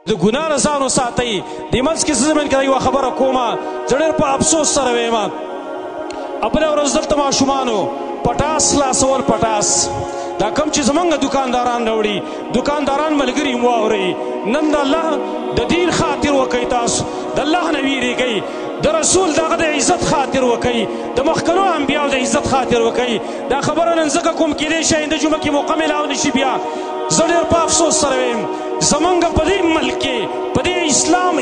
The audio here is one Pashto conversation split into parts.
د ګناه نه ځان وساتئ. دې منځ کې زه زمین یوه خبره کومه، زه ډېر په افسوس سره ویمه. بله ورځ دلته ماشومانو پټاس خلاصول. پټاس دا کوم چې زمونږ دوکانداران راوړي، دوکانداران ملګري مو واورئ. نن د الله د دین خاطر وکئ، تاسو د الله نه ویرېږئ، د رسول دغه د عزت خاطر وکئ، د مخکنو انبیاو د عزت خاطر وکئ. دا خبره نن ځکه کوم کیدی شي آینده جمعه کې موقع میلاو نشي. بیا زه ډېر په افسوس سره ویم زمونږ په دې ملک کې، په دې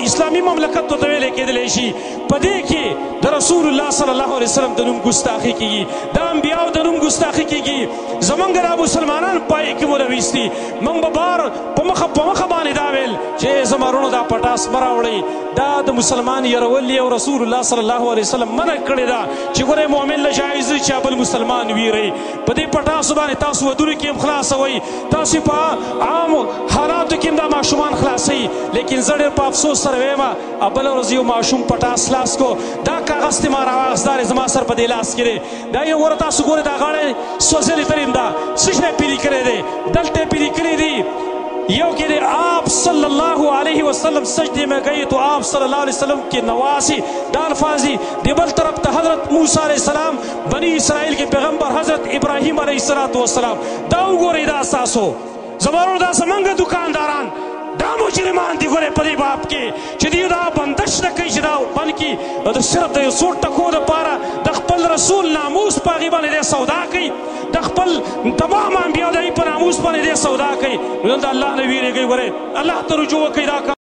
اسلامي مملکت ورته ویلی کېدلی شي، په دې کې د رسول الله صلی الله علیه وسلم د نوم ګستاخي کېږي، د انبیاو د نوم ګستاخي کېږي. زمونږ دا مسلمانان پای کې مو راویستي. موږ به بار په مخه باندې دا ویل چې زمرونو دا پټاس مه راوړئ. دا د مسلمان یرول او رسول الله صلی الله علیه وسلم منع کړې ده چې ګورئ مؤمن له جایز دی چې بل مسلمان ویروي. په دې پټاسو باندې تاسو ودونو کې هم خلاصوئ، تاسو په عام حالاتو کې هم دا ماشومان خلاصوئ. لیکن زه ډېر په افسوس سره ویمه بله ورځ یو ماشوم پټاس خلاص کو، دا کاغذ تې ما راواخیست، دا زما سر په دې لاس کې دی. دا یې وګوره تاسو ګورئ دا غاړه سوځلې ترې ده، څه شی یې پیلي کړی دی، دلته یې پیلي کړي دي. یو کې دی آپ صلی الله علیه وسلم سجدے میں گئی تو آپ صلی اللہ علیہ وسلم کے نواسی دا الفاظ دی. دی بل طرف ته حضرت موسیٰ علیہ السلام بنی اسرائیل کے پیغمبر حضرت ابراہیم علیہ السلام. دا وګورئ دا اساسو زمانو دا زمونږ دکانداران دا مجرمان دي. ګورئ په دې باب کې چې دوی دا بندش نه کوي چې دا بند کړي، صرف د یو څو ټکو دپاره د خپل رسول ناموس په هغې باندې دی سودا کوي، د خپل تمام انبیاو د هغې په ناموس باندې دی سودا کوي. نن د الله نه ویرېږئ، ګورئ الله ته رجوع وکړئ. دا